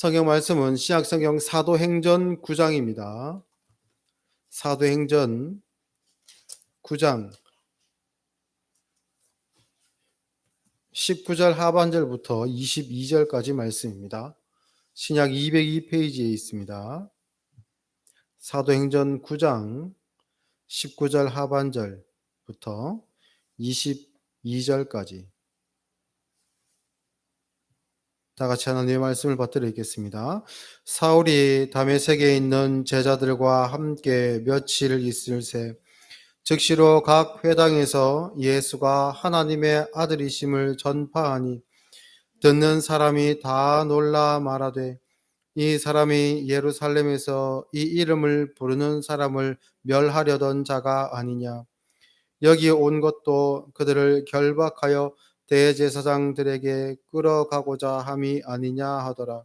성경 말씀은 신약성경 사도행전 9장입니다. 사도행전 9장 19절 하반절부터 22절까지 말씀입니다. 신약 202페이지에 있습니다. 사도행전 9장 19절 하반절부터 22절까지 다 같이 하나님의 말씀을 받들어 읽겠습니다. 사울이 다메섹에 있는 제자들과 함께 며칠 있을새 즉시로 각 회당에서 예수가 하나님의 아들이심을 전파하니 듣는 사람이 다 놀라 말하되 이 사람이 예루살렘에서 이 이름을 부르는 사람을 멸하려던 자가 아니냐. 여기 온 것도 그들을 결박하여 대제사장들에게 끌어가고자 함이 아니냐 하더라.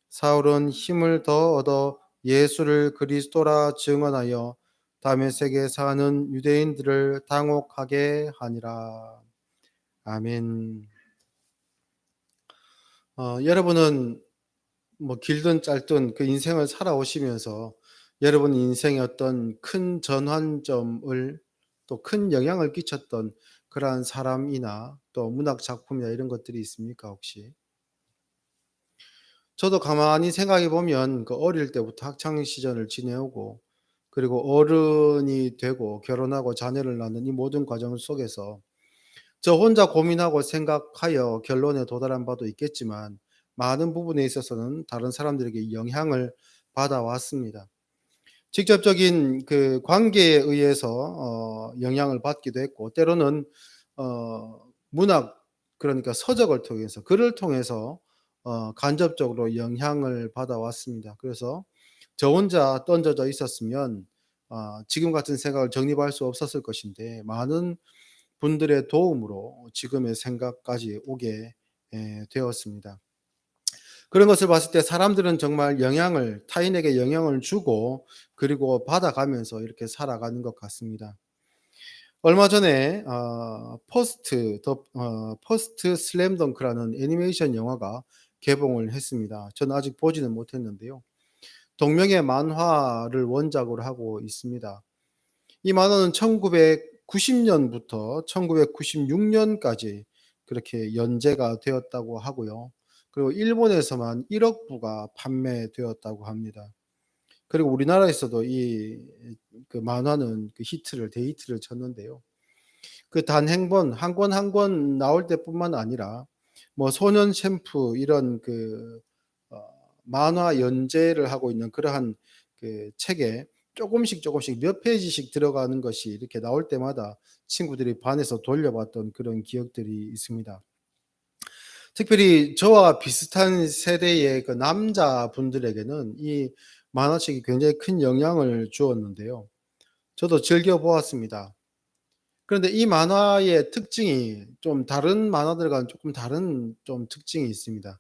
사울은 힘을 더 얻어 예수를 그리스도라 증언하여 다메섹에 사는 유대인들을 당혹하게 하니라. 아멘. 여러분은 길든 짧든 그 인생을 살아오시면서 여러분 인생의 어떤 큰 전환점을 또 큰 영향을 끼쳤던 그러한 사람이나 또 문학 작품이나 이런 것들이 있습니까 혹시? 저도 가만히 생각해 보면 그 어릴 때부터 학창 시절을 지내오고 그리고 어른이 되고 결혼하고 자녀를 낳는 이 모든 과정 속에서 저 혼자 고민하고 생각하여 결론에 도달한 바도 있겠지만 많은 부분에 있어서는 다른 사람들에게 영향을 받아왔습니다. 직접적인 그 관계에 의해서 영향을 받기도 했고 때로는 문학 그러니까 서적을 통해서 글을 통해서 간접적으로 영향을 받아왔습니다. 그래서 저 혼자 던져져 있었으면 지금 같은 생각을 정립할 수 없었을 것인데 많은 분들의 도움으로 지금의 생각까지 오게 되었습니다. 그런 것을 봤을 때 사람들은 정말 타인에게 영향을 주고 그리고 받아가면서 이렇게 살아가는 것 같습니다. 얼마 전에 퍼스트 슬램덩크라는 애니메이션 영화가 개봉을 했습니다. 저는 아직 보지는 못했는데요. 동명의 만화를 원작으로 하고 있습니다. 이 만화는 1990년부터 1996년까지 그렇게 연재가 되었다고 하고요. 그리고 일본에서만 1억 부가 판매되었다고 합니다. 그리고 우리나라에서도 그 만화는 그 데이트를 쳤는데요. 그 단 한 권 한 권 나올 때뿐만 아니라 소년 챔프 이런 어 만화 연재를 하고 있는 그러한 그 책에 조금씩 몇 페이지씩 들어가는 것이 이렇게 나올 때마다 친구들이 반에서 돌려봤던 그런 기억들이 있습니다. 특별히 저와 비슷한 세대의 그 남자분들에게는 이 만화책이 굉장히 큰 영향을 주었는데요. 저도 즐겨 보았습니다. 그런데 이 만화의 특징이 좀 다른 만화들과는 조금 다른 좀 특징이 있습니다.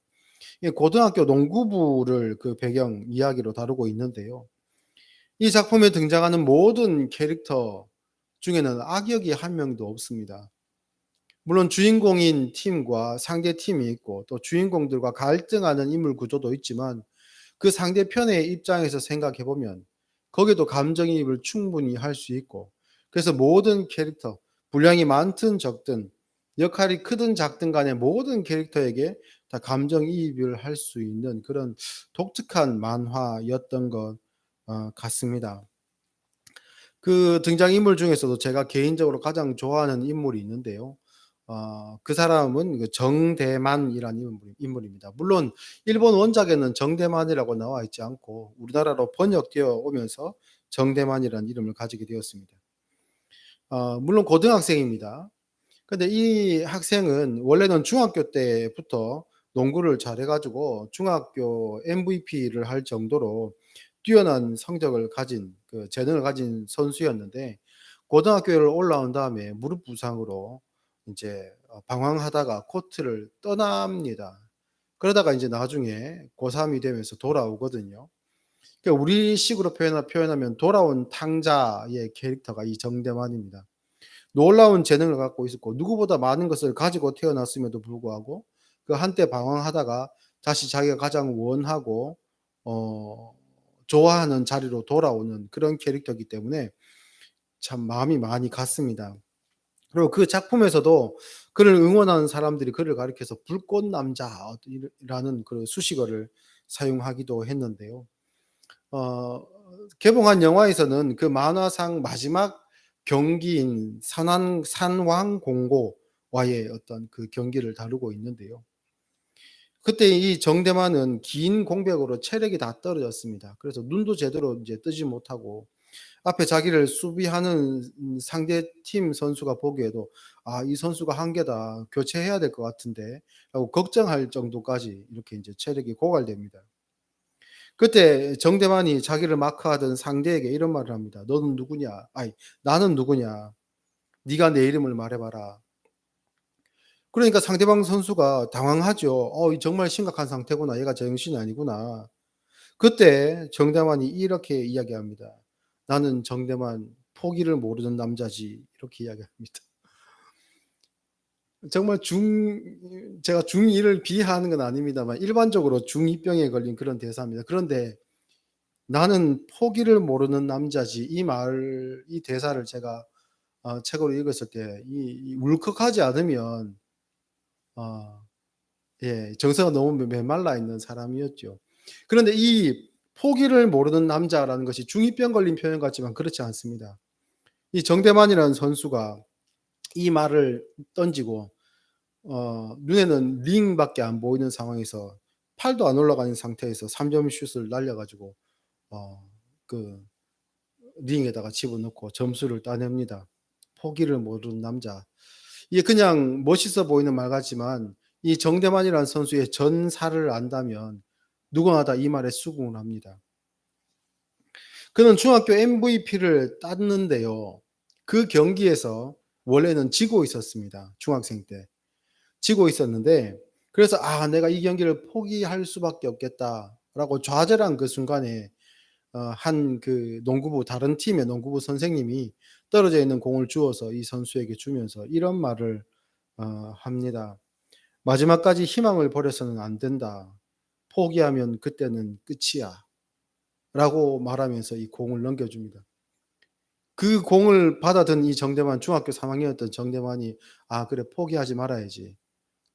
이 고등학교 농구부를 그 배경 이야기로 다루고 있는데요. 이 작품에 등장하는 모든 캐릭터 중에는 악역이 한 명도 없습니다. 물론 주인공인 팀과 상대 팀이 있고 또 주인공들과 갈등하는 인물 구조도 있지만 그 상대편의 입장에서 생각해 보면 거기도 감정이입을 충분히 할 수 있고 그래서 모든 캐릭터 분량이 많든 적든 역할이 크든 작든 간에 모든 캐릭터에게 다 감정이입을 할 수 있는 그런 독특한 만화였던 것 같습니다. 그 등장인물 중에서도 제가 개인적으로 가장 좋아하는 인물이 있는데요. 그 사람은 그 정대만이라는 인물입니다. 물론 일본 원작에는 정대만이라고 나와 있지 않고 우리나라로 번역되어 오면서 정대만이라는 이름을 가지게 되었습니다. 물론 고등학생입니다. 근데 이 학생은 원래는 중학교 때부터 농구를 잘해 가지고 중학교 MVP를 할 정도로 뛰어난 성적을 가진 재능을 가진 선수였는데 고등학교를 올라온 다음에 무릎 부상으로 인제 방황하다가 코트를 떠납니다. 그러다가 인제 나중에 고3이 되면서 돌아오거든요. 그러니까 우리식으로 표현하면 돌아온 탕자의 캐릭터가 이 정대만입니다. 놀라운 재능을 갖고 있었고 누구보다 많은 것을 가지고 태어났음에도 불구하고 그 한때 방황하다가 다시 자기가 가장 원하고 어 좋아하는 자리로 돌아오는 그런 캐릭터이기 때문에 참 마음이 많이 갔습니다. 그리고 그 작품에서도 그를 응원하는 사람들이 그를 가리켜서 불꽃 남자 라는 그 수식어를 사용하기도 했는데요. 어 개봉한 영화에서는 그 만화상 마지막 경기인 산왕공고와의 어떤 그 경기를 다루고 있는데요. 그때 이 정대만은 긴 공백으로 체력이 다 떨어졌습니다. 그래서 눈도 제대로 이제 뜨지 못하고 앞에 자기를 수비하는 상대팀 선수가 보기에도 '아 이 선수가 한계다. 교체해야 될 것 같은데.' 라고 걱정할 정도까지 이렇게 인제 체력이 고갈됩니다. 그때 정대만이 자기를 마크하던 상대에게 이런 말을 합니다. "너는 누구냐? 아이 나는 누구냐? 네가 내 이름을 말해 봐라." 그러니까 상대방 선수가 당황하죠. '이 정말 심각한 상태구나. 얘가 제정신이 아니구나.' 그때 정대만이 이렇게 이야기합니다. "나는 정대만 포기를 모르는 남자지." 이렇게 이야기합니다. 정말 제가 중2를 비하하는 건 아닙니다만 일반적으로 중2 병에 걸린 그런 대사입니다. 그런데 "나는 포기를 모르는 남자지." 이 대사를 제가 책으로 읽었을 때 이 울컥하지 않으면 어 예 정서가 너무 메말라 있는 사람이었죠. 그런데 이 포기를 모르는 남자라는 것이 중2병 걸린 표현 같지만 그렇지 않습니다. 이 정대만이라는 선수가 이 말을 던지고 눈에는 링밖에 안 보이는 상황에서 팔도 안 올라가는 상태에서 3점 슛을 날려 가지고 그 링에다가 집어넣고 점수를 따냅니다. 포기를 모르는 남자. 이게 그냥 멋있어 보이는 말 같지만 이 정대만이라는 선수의 전사를 안다면 누구나 다 이 말에 수긍을 합니다. 그는 중학교 MVP를 땄는데요. 그 경기에서 원래는 지고 있었습니다, 중학생 때. 지고 있었는데 그래서 '아 내가 이 경기를 포기할 수밖에 없겠다.'라고 좌절한 그 순간에 한 그 농구부 다른 팀의 농구부 선생님이 떨어져 있는 공을 주워서 이 선수에게 주면서 이런 말을 합니다. "마지막까지 희망을 버려서는 안 된다. 포기하면 그때는 끝이야."라고 말하면서 이 공을 넘겨줍니다. 그 공을 받아든 이 정대만 중학교 3 학년이었던 정대만이 '아 그래 포기하지 말아야지.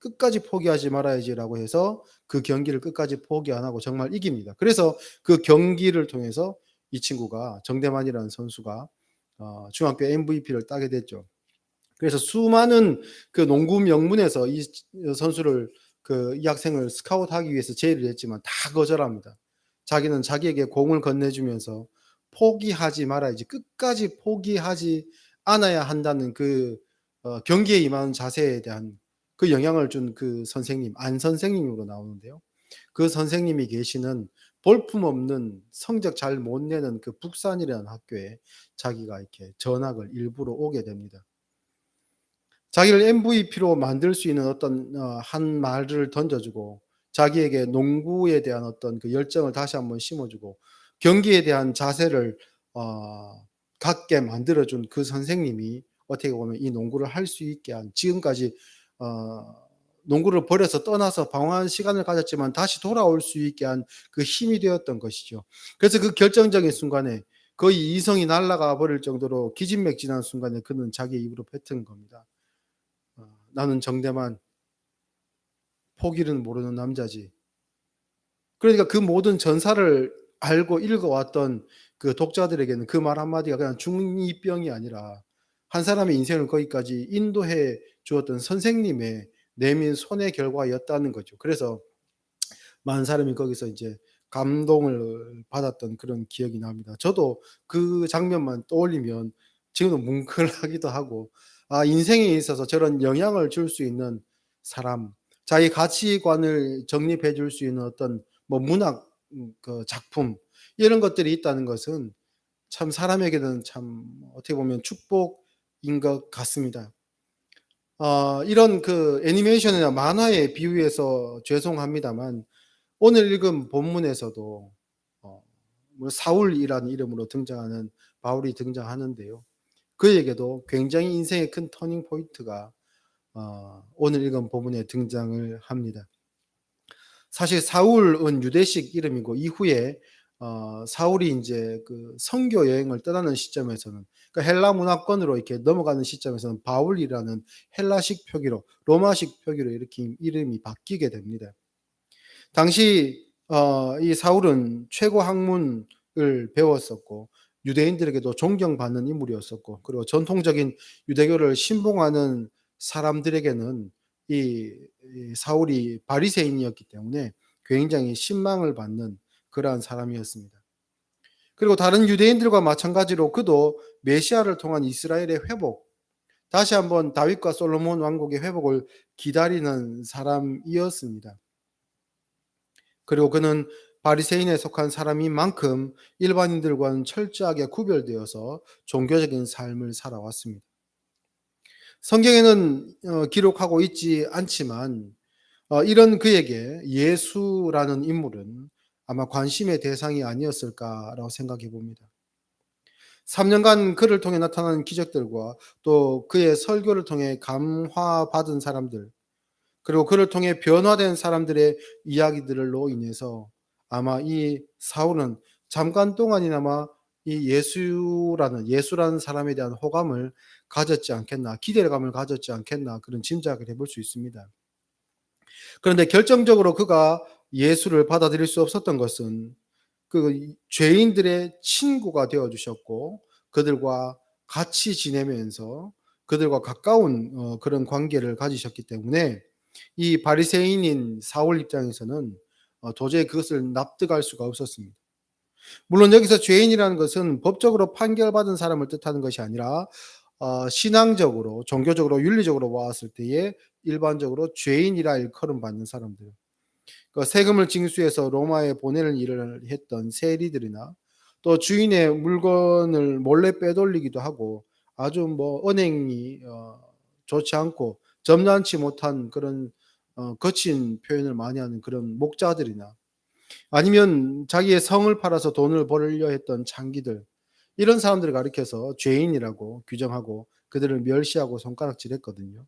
끝까지 포기하지 말아야지.'라고 해서 그 경기를 끝까지 포기 안 하고 정말 이깁니다. 그래서 그 경기를 통해서 이 친구가 정대만이라는 선수가 중학교 MVP를 따게 됐죠. 그래서 수많은 그 농구 명문에서 이 선수를 이 학생을 스카웃하기 위해서 제의를 했지만 다 거절합니다. 자기는 자기에게 공을 건네주면서 포기하지 말아야지 끝까지 포기하지 않아야 한다는 경기에 임하는 자세에 대한 그 영향을 준 그 선생님 안 선생님으로 나오는데요. 그 선생님이 계시는 볼품없는 성적 잘 못 내는 그 북산이라는 학교에 자기가 이렇게 전학을 일부러 오게 됩니다. 자기를 MVP로 만들 수 있는 어떤 한 말을 던져 주고 자기에게 농구에 대한 어떤 그 열정을 다시 한번 심어 주고 경기에 대한 자세를 갖게 만들어 준 그 선생님이 어떻게 보면 이 농구를 할 수 있게 한 지금까지 어 농구를 버려서 떠나서 방황하는 시간을 가졌지만 다시 돌아올 수 있게 한 그 힘이 되었던 것이죠. 그래서 그 결정적인 순간에 거의 이성이 날아가 버릴 정도로 기진맥진한 순간에 그는 자기의 입으로 뱉은 겁니다. '나는 정대만 포기는 모르는 남자지.' 그러니까 그 모든 전사를 알고 읽어 왔던 그 독자들에게는 그 말 한마디가 그냥 중2병이 아니라 한 사람의 인생을 거기까지 인도해 주었던 선생님의 내민 손의 결과였다는 거죠. 그래서 많은 사람이 거기서 이제 감동을 받았던 그런 기억이 납니다. 저도 그 장면만 떠올리면 지금도 뭉클하기도 하고 인생에 있어서 저런 영향을 줄 수 있는 사람, 자기 가치관을 정립해 줄 수 있는 어떤 뭐 문학 작품 이런 것들이 있다는 것은 참 사람에게는 참 어떻게 보면 축복인 것 같습니다. 이런 애니메이션이나 만화에 비유해서 죄송합니다만 오늘 읽은 본문에서도 어 뭐 사울이라는 이름으로 등장하는 바울이 등장하는데요. 그에게도 굉장히 인생의 큰 터닝 포인트가 오늘 읽은 본문에 등장을 합니다. 사실 사울은 유대식 이름이고 이후에 사울이 인제 그 선교 여행을 떠나는 시점에서는, 그러니까 헬라 문화권으로 이렇게 넘어가는 시점에서는 바울이라는 헬라식 표기로, 로마식 표기로 이렇게 이름이 바뀌게 됩니다. 당시 이 사울은 최고 학문을 배웠었고 유대인들에게도 존경받는 인물이었었고, 그리고 전통적인 유대교를 신봉하는 사람들에게는 이 사울이 바리새인이었기 때문에 굉장히 신망을 받는 그러한 사람이었습니다. 그리고 다른 유대인들과 마찬가지로 그도 메시아를 통한 이스라엘의 회복, 다시 한번 다윗과 솔로몬 왕국의 회복을 기다리는 사람이었습니다. 그리고 그는 바리새인에 속한 사람인 만큼 일반인들과는 철저하게 구별되어서 종교적인 삶을 살아왔습니다. 성경에는 기록하고 있지 않지만 이런 그에게 예수라는 인물은 아마 관심의 대상이 아니었을까라고 생각해 봅니다. 3년간 그를 통해 나타난 기적들과 또 그의 설교를 통해 감화받은 사람들, 그리고 그를 통해 변화된 사람들의 이야기들로 인해서 아마 이 사울은 잠깐 동안이나마 이 예수라는 사람에 대한 호감을 가졌지 않겠나, 기대감을 가졌지 않겠나, 그런 짐작을 해볼 수 있습니다. 그런데 결정적으로 그가 예수를 받아들일 수 없었던 것은 그 죄인들의 친구가 되어 주셨고 그들과 같이 지내면서 그들과 가까운 그런 관계를 가지셨기 때문에 이 바리새인인 사울 입장에서는 도저히 그것을 납득할 수가 없었습니다. 물론 여기서 죄인이라는 것은 법적으로 판결받은 사람을 뜻하는 것이 아니라 신앙적으로, 종교적으로, 윤리적으로 보았을 때에 일반적으로 죄인이라 일컬음 받는 사람들. 그 세금을 징수해서 로마에 보내는 일을 했던 세리들이나 또 주인의 물건을 몰래 빼돌리기도 하고 아주 뭐 언행이 좋지 않고 점잖지 못한 그런 거친 표현을 많이 하는 그런 목자들이나, 아니면 자기의 성을 팔아서 돈을 벌려 했던 창기들, 이런 사람들을 가리켜서 죄인이라고 규정하고 그들을 멸시하고 손가락질했거든요.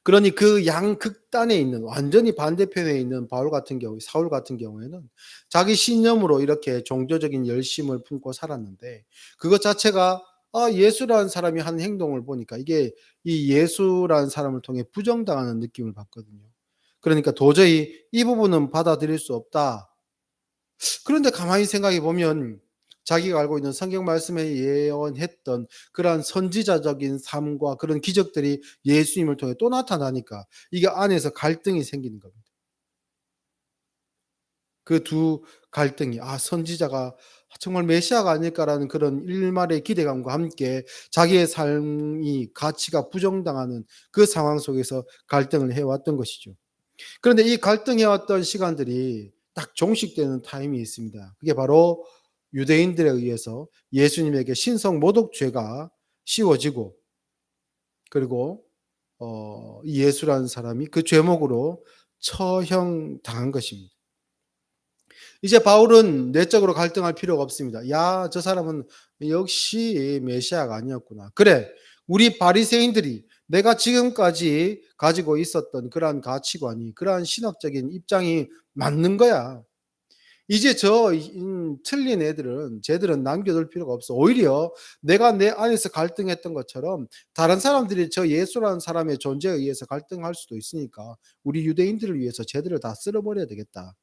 그러니 그 양극단에 있는 완전히 반대편에 있는 사울 같은 경우에는 자기 신념으로 이렇게 종교적인 열심을 품고 살았는데 그것 자체가 예수라는 사람이 하는 행동을 보니까 이게 이 예수라는 사람을 통해 부정당하는 느낌을 받거든요. 그러니까 도저히 이 부분은 받아들일 수 없다. 그런데 가만히 생각해 보면 자기가 알고 있는 성경 말씀에 예언했던 그러한 선지자적인 삶과 그런 기적들이 예수님을 통해 또 나타나니까 이게 안에서 갈등이 생기는 겁니다. 그 두 갈등이 선지자가 정말 메시아가 아닐까라는 그런 일말의 기대감과 함께 자기의 삶이 가치가 부정당하는 그 상황 속에서 갈등을 해왔던 것이죠. 그런데 이 갈등해 왔던 시간들이 딱 종식되는 타임이 있습니다. 그게 바로 유대인들에 의해서 예수님에게 신성 모독죄가 씌워지고, 그리고 이 예수라는 사람이 그 죄목으로 처형당한 것입니다. 이제 바울은 내적으로 갈등할 필요가 없습니다. 야, 저 사람은 역시 메시아가 아니었구나. 그래, 우리 바리새인들이 내가 지금까지 가지고 있었던 그러한 가치관이, 그러한 신학적인 입장이 맞는 거야. 이제 틀린 애들은 쟤들은 남겨둘 필요가 없어. 오히려 내가 내 안에서 갈등했던 것처럼 다른 사람들이 저 예수라는 사람의 존재에 의해서 갈등할 수도 있으니까 우리 유대인들을 위해서 쟤들을 다 쓸어버려야 되겠다.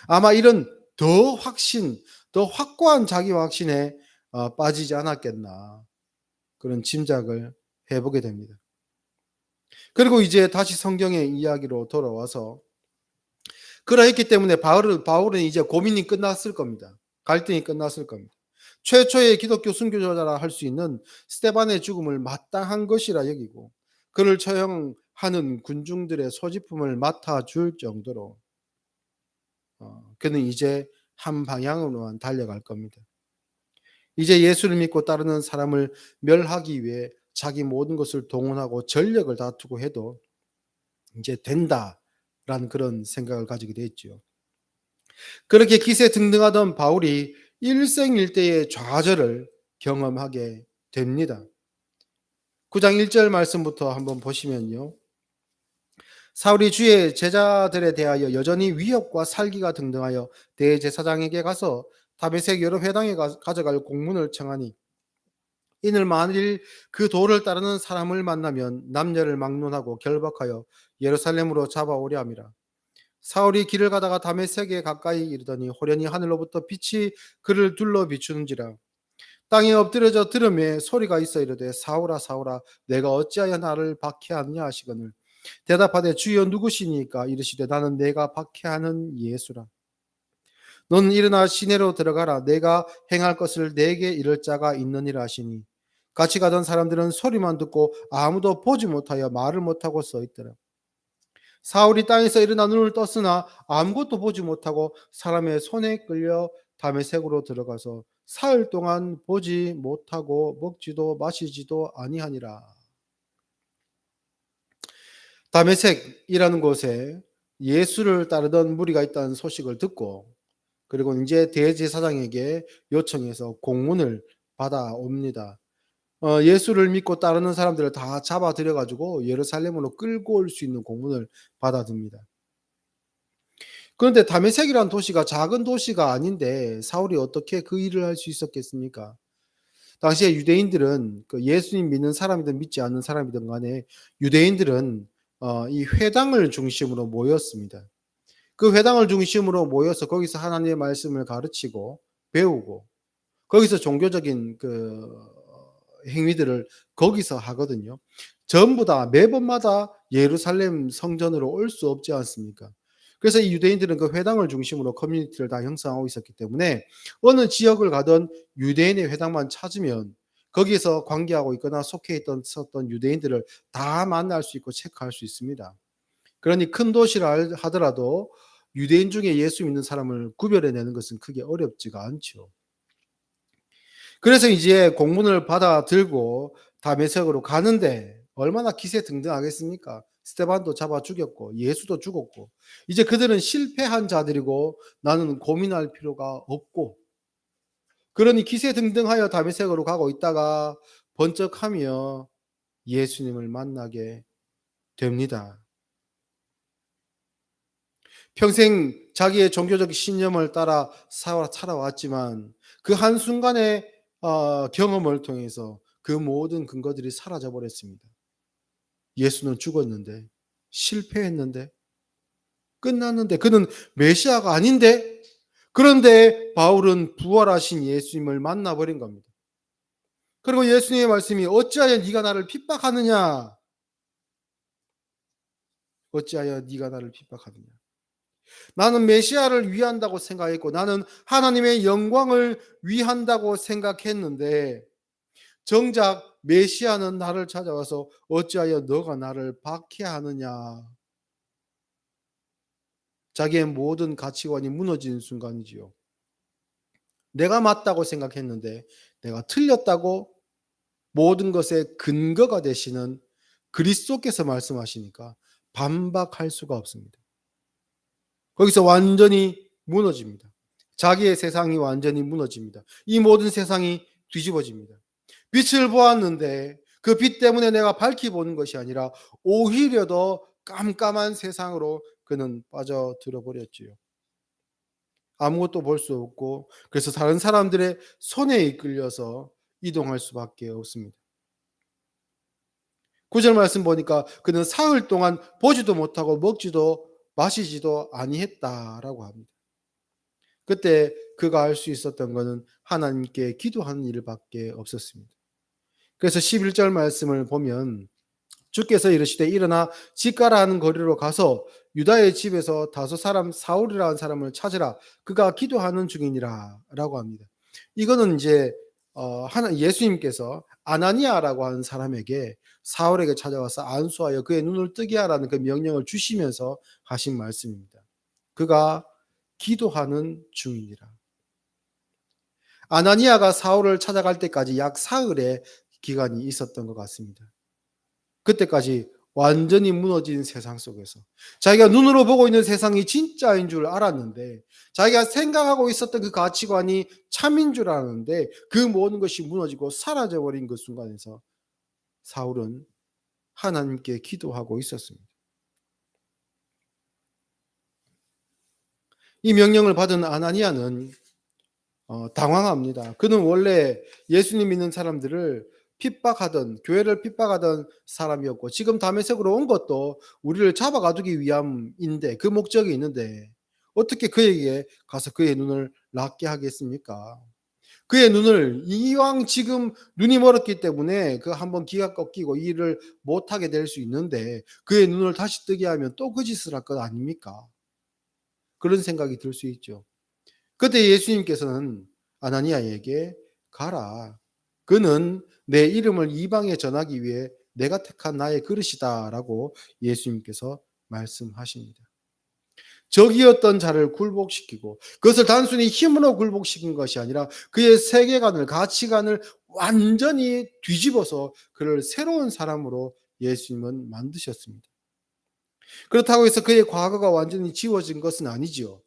아마 이런 더 확고한 자기 확신에 빠지지 않았겠나, 그런 짐작을 해보게 됩니다. 그리고 이제 다시 성경의 이야기로 돌아와서, 그러했기 때문에 바울은 이제 고민이 끝났을 겁니다. 갈등이 끝났을 겁니다. 최초의 기독교 순교자라 할 수 있는 스데반의 죽음을 마땅한 것이라 여기고 그를 처형하는 군중들의 소지품을 맡아줄 정도로 그는 이제 한 방향으로만 달려갈 겁니다. 이제 예수를 믿고 따르는 사람을 멸하기 위해 자기 모든 것을 동원하고 전력을 다투고 해도 이제 된다라는 그런 생각을 가지게 됐죠. 그렇게 기세등등하던 바울이 일생일대의 좌절을 경험하게 됩니다. 9장 1절 말씀부터 한번 보시면요. 사울이 주의 제자들에 대하여 여전히 위협과 살기가 등등하여 대제사장에게 가서 다메섹 여러 회당에 가져갈 공문을 청하니, 이는 만일 그 도를 따르는 사람을 만나면 남녀를 막론하고 결박하여 예루살렘으로 잡아오려 함이라. 사울이 길을 가다가 다메섹에 가까이 이르더니 호련히 하늘로부터 빛이 그를 둘러 비추는지라. 땅에 엎드려져 들음에 소리가 있어 이르되, 사울아 사울아 내가 어찌하여 나를 박해하느냐 하시거늘, 대답하되 주여 누구시니까? 이르시되 나는 내가 박해하는 예수라. 너는 일어나 시내로 들어가라. 내가 행할 것을 내게 이를 자가 있느니라 하시니, 같이 가던 사람들은 소리만 듣고 아무도 보지 못하여 말을 못하고 서 있더라. 사울이 땅에서 일어나 눈을 떴으나 아무것도 보지 못하고 사람의 손에 끌려 다메섹으로 들어가서 사흘 동안 보지 못하고 먹지도 마시지도 아니하니라. 다메섹이라는 곳에 예수를 따르던 무리가 있다는 소식을 듣고, 그리고 이제 대제사장에게 요청해서 공문을 받아옵니다. 예수를 믿고 따르는 사람들을 다 잡아들여 가지고 예루살렘으로 끌고 올 수 있는 공문을 받아듭니다. 그런데 다메섹이라는 도시가 작은 도시가 아닌데 사울이 어떻게 그 일을 할 수 있었겠습니까? 당시에 유대인들은, 그 예수님 믿는 사람이든 믿지 않는 사람이든 간에 유대인들은 이 회당을 중심으로 모였습니다. 그 회당을 중심으로 모여서 거기서 하나님의 말씀을 가르치고 배우고, 거기서 종교적인 행위들을 거기서 하거든요. 전부 다 매번마다 예루살렘 성전으로 올 수 없지 않습니까? 그래서 이 유대인들은 그 회당을 중심으로 커뮤니티를 다 형성하고 있었기 때문에 어느 지역을 가던 유대인의 회당만 찾으면 거기에서 관계하고 있거나 속해 있던 유대인들을 다 만날 수 있고 체크할 수 있습니다. 그러니 큰 도시라 하더라도 유대인 중에 예수 믿는 사람을 구별해내는 것은 크게 어렵지가 않죠. 그래서 이제 공문을 받아 들고 다메섹으로 가는데 얼마나 기세등등하겠습니까? 스데반도 잡아 죽였고 예수도 죽었고, 이제 그들은 실패한 자들이고 나는 고민할 필요가 없고, 그러니 기세등등하여 다메섹으로 가고 있다가 번쩍하며 예수님을 만나게 됩니다. 평생 자기의 종교적 신념을 따라 살아왔지만 그 한순간의 경험을 통해서 그 모든 근거들이 사라져 버렸습니다. 예수는 죽었는데, 실패했는데, 끝났는데, 그는 메시아가 아닌데, 그런데 바울은 부활하신 예수님을 만나버린 겁니다. 그리고 예수님의 말씀이 어찌하여 네가 나를 핍박하느냐? 어찌하여 네가 나를 핍박하느냐? 나는 메시아를 위한다고 생각했고 나는 하나님의 영광을 위한다고 생각했는데, 정작 메시아는 나를 찾아와서 어찌하여 너가 나를 박해하느냐. 자기의 모든 가치관이 무너지는 순간이지요. 내가 맞다고 생각했는데 내가 틀렸다고 모든 것의 근거가 되시는 그리스도께서 말씀하시니까 반박할 수가 없습니다. 거기서 완전히 무너집니다. 자기의 세상이 완전히 무너집니다. 이 모든 세상이 뒤집어집니다. 빛을 보았는데 그 빛 때문에 내가 밝히 보는 것이 아니라 오히려 더 깜깜한 세상으로 그는 빠져들어 버렸지요. 아무것도 볼 수 없고, 그래서 다른 사람들의 손에 이끌려서 이동할 수밖에 없습니다. 9절 말씀 보니까 그는 사흘 동안 보지도 못하고 먹지도 마시지도 아니했다라고 합니다. 그때 그가 알 수 있었던 것은 하나님께 기도하는 일밖에 없었습니다. 그래서 11절 말씀을 보면 주께서 이르시되 일어나 집가라 하는 거리로 가서 유다의 집에서 다소 사람 사울이라는 사람을 찾으라. 그가 기도하는 중이니라라고 합니다. 이거는 이제 하나 예수님께서 아나니아라고 하는 사람에게 사울에게 찾아와서 안수하여 그의 눈을 뜨게 하라는 그 명령을 주시면서 하신 말씀입니다. 그가 기도하는 중이니라. 아나니아가 사울을 찾아갈 때까지 약 사흘의 기간이 있었던 것 같습니다. 그때까지 완전히 무너진 세상 속에서 자기가 눈으로 보고 있는 세상이 진짜인 줄 알았는데, 자기가 생각하고 있었던 그 가치관이 참인 줄 알았는데 그 모든 것이 무너지고 사라져버린 그 순간에서 사울은 하나님께 기도하고 있었습니다. 이 명령을 받은 아나니아는 당황합니다. 그는 원래 예수님 믿는 사람들을 핍박하던, 교회를 핍박하던 사람이었고, 지금 다메섹으로 온 것도 우리를 잡아가두기 위함인데, 그 목적이 있는데 어떻게 그에게 가서 그의 눈을 낫게 하겠습니까? 그의 눈을, 이왕 지금 눈이 멀었기 때문에 그 한번 기가 꺾이고 일을 못하게 될 수 있는데, 그의 눈을 다시 뜨게 하면 또 그 짓을 할 것 아닙니까? 그런 생각이 들 수 있죠. 그때 예수님께서는 아나니아에게 가라. 그는 내 이름을 이방에 전하기 위해 내가 택한 나의 그릇이다라고 예수님께서 말씀하십니다. 적이었던 자를 굴복시키고, 그것을 단순히 힘으로 굴복시킨 것이 아니라 그의 세계관을, 가치관을 완전히 뒤집어서 그를 새로운 사람으로 예수님은 만드셨습니다. 그렇다고 해서 그의 과거가 완전히 지워진 것은 아니지요.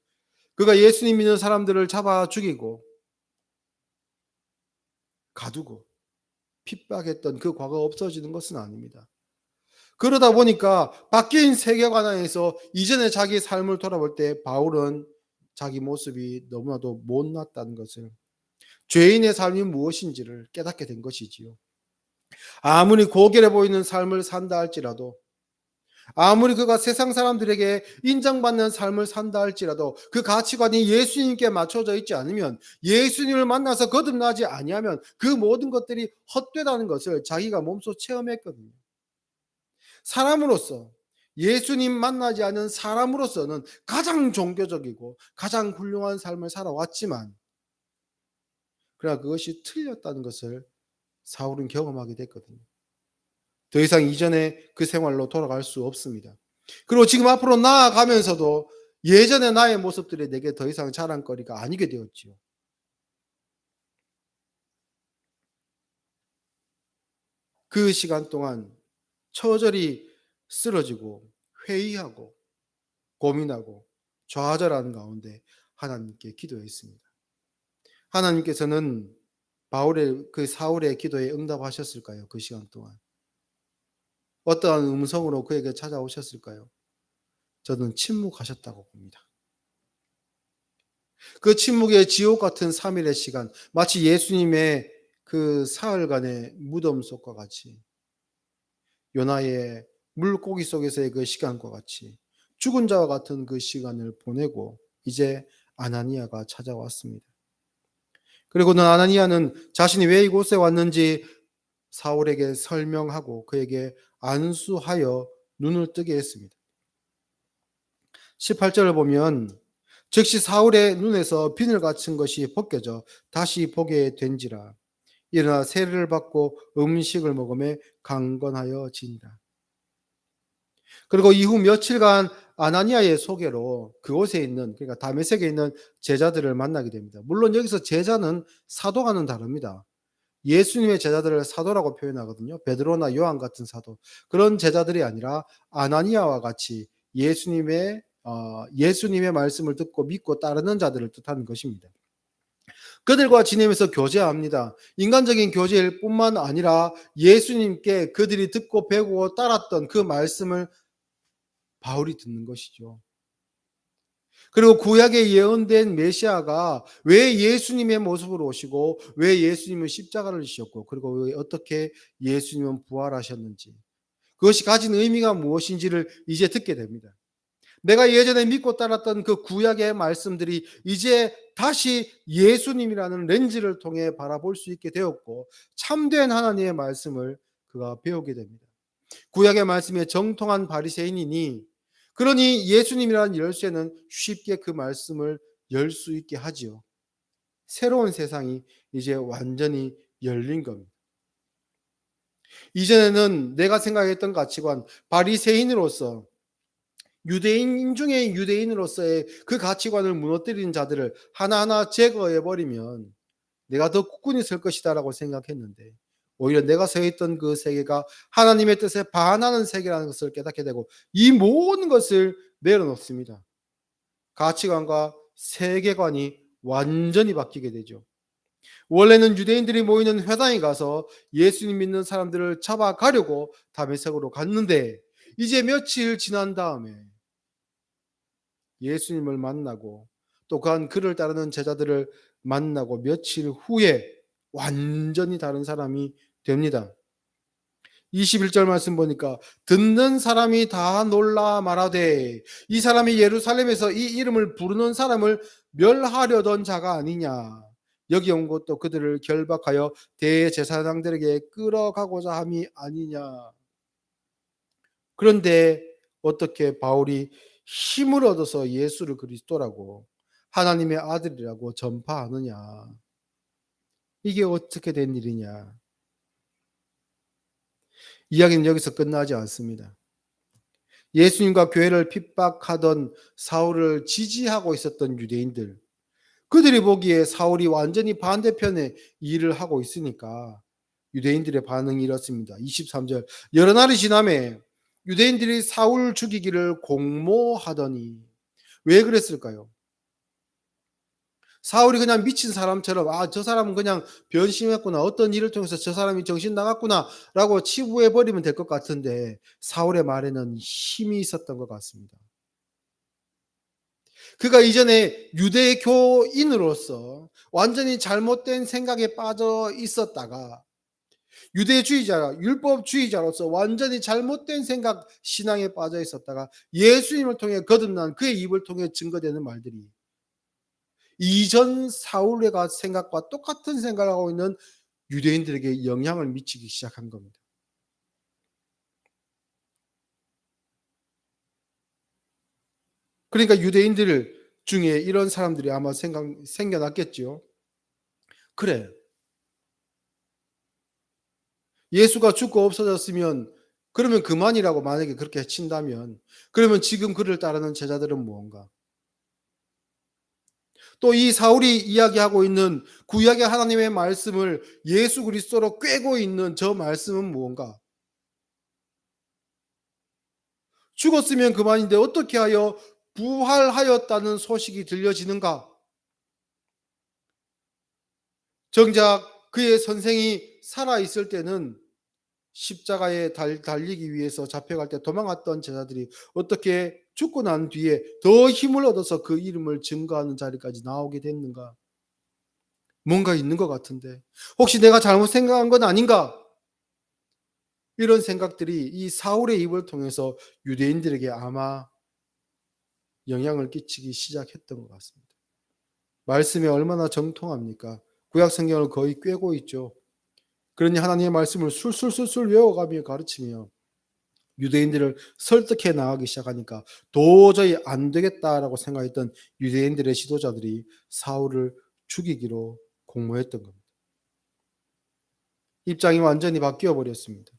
그가 예수님 믿는 사람들을 잡아 죽이고 가두고 핍박했던 그 과거가 없어지는 것은 아닙니다. 그러다 보니까 바뀐 세계관 안에서 이전의 자기 삶을 돌아볼 때 바울은 자기 모습이 너무나도 못났다는 것을, 죄인의 삶이 무엇인지를 깨닫게 된 것이지요. 아무리 고결해 보이는 삶을 산다 할지라도, 아무리 그가 세상 사람들에게 인정받는 삶을 산다 할지라도 그 가치관이 예수님께 맞춰져 있지 않으면, 예수님을 만나서 거듭나지 아니하면 그 모든 것들이 헛되다는 것을 자기가 몸소 체험했거든요. 사람으로서, 예수님 만나지 않은 사람으로서는 가장 종교적이고 가장 훌륭한 삶을 살아왔지만, 그러나 그것이 틀렸다는 것을 사울은 경험하게 됐거든요. 더 이상 이전의 그 생활로 돌아갈 수 없습니다. 그리고 지금 앞으로 나아가면서도 예전의 나의 모습들이 내게 더 이상 자랑거리가 아니게 되었지요. 그 시간 동안 처절히 쓰러지고 회의하고 고민하고 좌절하는 가운데 하나님께 기도했습니다. 하나님께서는 사울의 기도에 응답하셨을까요? 그 시간 동안 어떠한 음성으로 그에게 찾아오셨을까요? 저는 침묵하셨다고 봅니다. 그 침묵의 지옥 같은 3일의 시간, 마치 예수님의 그 사흘간의 무덤 속과 같이, 요나의 물고기 속에서의 그 시간과 같이 죽은 자와 같은 그 시간을 보내고 이제 아나니아가 찾아왔습니다. 그리고는 아나니아는 자신이 왜 이곳에 왔는지 사울에게 설명하고 그에게 안수하여 눈을 뜨게 했습니다. 18절을 보면 즉시 사울의 눈에서 비늘 같은 것이 벗겨져 다시 보게 된지라. 일어나 세례를 받고 음식을 먹으며 강건하여진다. 그리고 이후 며칠간 아나니아의 소개로 그곳에 있는, 그러니까 다메섹에 있는 제자들을 만나게 됩니다. 물론 여기서 제자는 사도와는 다릅니다. 예수님의 제자들을 사도라고 표현하거든요. 베드로나 요한 같은 사도. 그런 제자들이 아니라 아나니아와 같이 예수님의 말씀을 듣고 믿고 따르는 자들을 뜻하는 것입니다. 그들과 지내면서 교제합니다. 인간적인 교제일 뿐만 아니라 예수님께 그들이 듣고 배우고 따랐던 그 말씀을 바울이 듣는 것이죠. 그리고 구약에 예언된 메시아가 왜 예수님의 모습으로 오시고 왜 예수님은 십자가를 지셨고 그리고 왜 어떻게 예수님은 부활하셨는지, 그것이 가진 의미가 무엇인지를 이제 듣게 됩니다. 내가 예전에 믿고 따랐던 그 구약의 말씀들이 이제 다시 예수님이라는 렌즈를 통해 바라볼 수 있게 되었고 참된 하나님의 말씀을 그가 배우게 됩니다. 구약의 말씀에 정통한 바리새인이니, 그러니 예수님이라는 열쇠는 쉽게 그 말씀을 열 수 있게 하지요. 새로운 세상이 이제 완전히 열린 겁니다. 이전에는 내가 생각했던 가치관, 바리새인으로서, 유대인 중에 유대인으로서의 그 가치관을 무너뜨리는 자들을 하나하나 제거해 버리면 내가 더 굳건히 설 것이다라고 생각했는데, 오히려 내가 서 있던 그 세계가 하나님의 뜻에 반하는 세계라는 것을 깨닫게 되고 이 모든 것을 내려놓습니다. 가치관과 세계관이 완전히 바뀌게 되죠. 원래는 유대인들이 모이는 회당에 가서 예수님 믿는 사람들을 잡아가려고 다메섹으로 갔는데, 이제 며칠 지난 다음에 예수님을 만나고 또한 그를 따르는 제자들을 만나고 며칠 후에 완전히 다른 사람이 됩니다. 21절 말씀 보니까 듣는 사람이 다 놀라 말하되 이 사람이 예루살렘에서 이 이름을 부르는 사람을 멸하려던 자가 아니냐. 여기 온 것도 그들을 결박하여 대제사장들에게 끌어가고자 함이 아니냐. 그런데 어떻게 바울이 힘을 얻어서 예수를 그리스도라고 하나님의 아들이라고 전파하느냐. 이게 어떻게 된 일이냐. 이야기는 여기서 끝나지 않습니다. 예수님과 교회를 핍박하던 사울을 지지하고 있었던 유대인들, 그들이 보기에 사울이 완전히 반대편에 일을 하고 있으니까 유대인들의 반응이 이렇습니다. 23절. 여러 날이 지나매 유대인들이 사울 죽이기를 공모하더니. 왜 그랬을까요? 사울이 그냥 미친 사람처럼 저 사람은 그냥 변심했구나. 어떤 일을 통해서 저 사람이 정신 나갔구나라고 치부해 버리면 될 것 같은데 사울의 말에는 힘이 있었던 것 같습니다. 그가 이전에 유대교인으로서 완전히 잘못된 생각에 빠져 있었다가 유대주의자, 율법주의자로서 완전히 잘못된 생각, 신앙에 빠져 있었다가 예수님을 통해 거듭난 그의 입을 통해 증거되는 말들이 이전 사울의 생각과 똑같은 생각을 하고 있는 유대인들에게 영향을 미치기 시작한 겁니다. 그러니까 유대인들 중에 이런 사람들이 아마 생겨났겠지요. 그래, 예수가 죽고 없어졌으면 그러면 그만이라고 만약에 그렇게 친다면 그러면 지금 그를 따르는 제자들은 무언가? 또 이 사울이 이야기하고 있는 구약의 하나님의 말씀을 예수 그리스도로 꿰고 있는 저 말씀은 무언가? 죽었으면 그만인데 어떻게 하여 부활하였다는 소식이 들려지는가? 정작 그의 선생이 살아 있을 때는 십자가에 달리기 위해서 잡혀갈 때 도망갔던 제자들이 어떻게 죽고 난 뒤에 더 힘을 얻어서 그 이름을 증거하는 자리까지 나오게 됐는가? 뭔가 있는 것 같은데 혹시 내가 잘못 생각한 건 아닌가? 이런 생각들이 이 사울의 입을 통해서 유대인들에게 아마 영향을 끼치기 시작했던 것 같습니다. 말씀이 얼마나 정통합니까? 구약 성경을 거의 꿰고 있죠. 그러니 하나님의 말씀을 술술술술 외워가며 가르치며 유대인들을 설득해 나가기 시작하니까 도저히 안 되겠다라고 생각했던 유대인들의 지도자들이 사울을 죽이기로 공모했던 겁니다. 입장이 완전히 바뀌어 버렸습니다.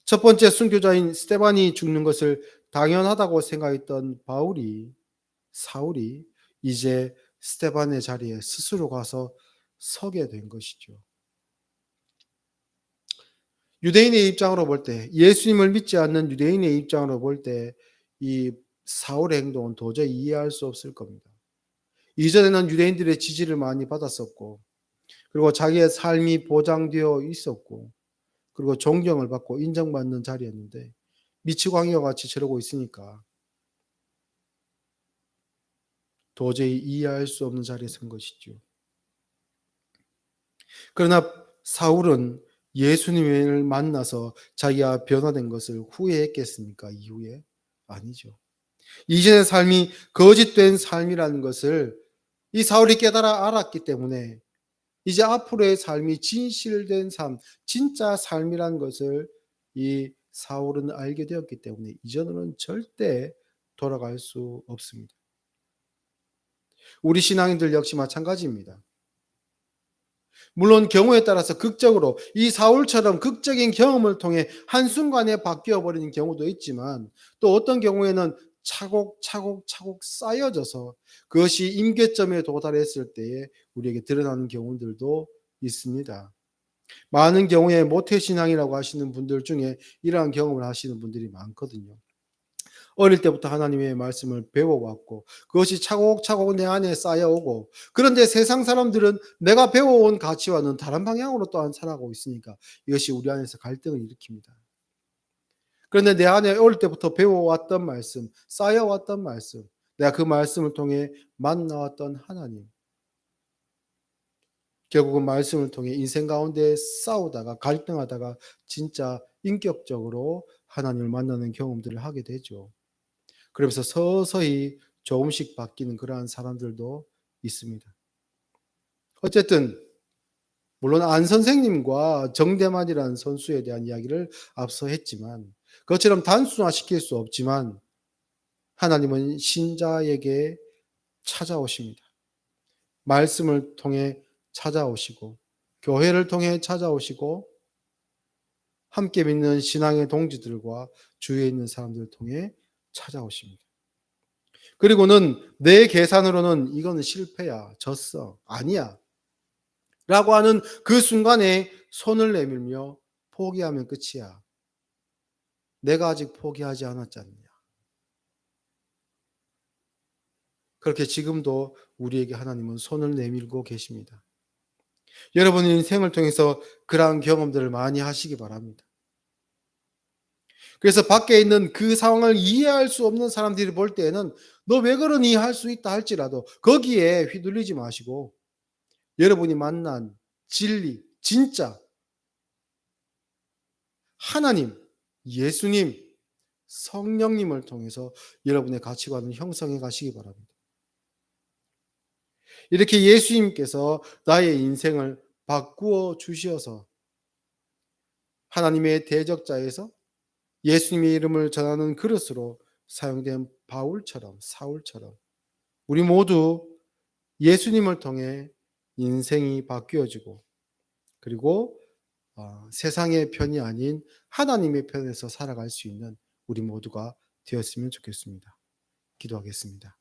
첫 번째 순교자인 스데반이 죽는 것을 당연하다고 생각했던 사울이 이제 스데반의 자리에 스스로 가서 서게 된 것이죠. 유대인의 입장으로 볼 때, 예수님을 믿지 않는 유대인의 입장으로 볼 때, 이 사울의 행동은 도저히 이해할 수 없을 겁니다. 이전에는 유대인들의 지지를 많이 받았었고, 그리고 자기의 삶이 보장되어 있었고, 그리고 존경을 받고 인정받는 자리였는데, 미치광이와 같이 저러고 있으니까 도저히 이해할 수 없는 자리에 선 것이죠. 그러나 사울은 예수님을 만나서 자기가 변화된 것을 후회했겠습니까? 이후에? 아니죠. 이전의 삶이 거짓된 삶이라는 것을 이 사울이 깨달아 알았기 때문에 이제 앞으로의 삶이 진실된 삶, 진짜 삶이라는 것을 이 사울은 알게 되었기 때문에 이전으로는 절대 돌아갈 수 없습니다. 우리 신앙인들 역시 마찬가지입니다. 물론 경우에 따라서 극적으로 이 사울처럼 극적인 경험을 통해 한순간에 바뀌어 버리는 경우도 있지만 또 어떤 경우에는 차곡차곡 쌓여져서 그것이 임계점에 도달했을 때에 우리에게 드러나는 경우들도 있습니다. 많은 경우에 모태신앙이라고 하시는 분들 중에 이러한 경험을 하시는 분들이 많거든요. 어릴 때부터 하나님의 말씀을 배워왔고 그것이 차곡차곡 내 안에 쌓여오고 그런데 세상 사람들은 내가 배워온 가치와는 다른 방향으로 또한 살아가고 있으니까 이것이 우리 안에서 갈등을 일으킵니다. 그런데 내 안에 어릴 때부터 배워왔던 말씀, 쌓여왔던 말씀, 내가 그 말씀을 통해 만나왔던 하나님, 결국은 말씀을 통해 인생 가운데 싸우다가 갈등하다가 진짜 인격적으로 하나님을 만나는 경험들을 하게 되죠. 그러면서 서서히 조금씩 바뀌는 그러한 사람들도 있습니다. 어쨌든 물론 안 선생님과 정대만이라는 선수에 대한 이야기를 앞서 했지만, 그것처럼 단순화시킬 수 없지만 하나님은 신자에게 찾아오십니다. 말씀을 통해 찾아오시고 교회를 통해 찾아오시고 함께 믿는 신앙의 동지들과 주위에 있는 사람들을 통해 찾아오십니다. 그리고는 내 계산으로는 이거는 실패야, 졌어, 아니야 라고 하는 그 순간에 손을 내밀며 포기하면 끝이야. 내가 아직 포기하지 않았지 않느냐. 그렇게 지금도 우리에게 하나님은 손을 내밀고 계십니다. 여러분 인생을 통해서 그러한 경험들을 많이 하시기 바랍니다. 그래서 밖에 있는 그 상황을 이해할 수 없는 사람들이 볼 때에는 너 왜 그러니 할 수 있다 할지라도 거기에 휘둘리지 마시고 여러분이 만난 진리, 진짜 하나님, 예수님, 성령님을 통해서 여러분의 가치관을 형성해 가시기 바랍니다. 이렇게 예수님께서 나의 인생을 바꾸어 주셔서 하나님의 대적자에서 예수님의 이름을 전하는 그릇으로 사용된 바울처럼, 사울처럼 우리 모두 예수님을 통해 인생이 바뀌어지고 그리고 세상의 편이 아닌 하나님의 편에서 살아갈 수 있는 우리 모두가 되었으면 좋겠습니다. 기도하겠습니다.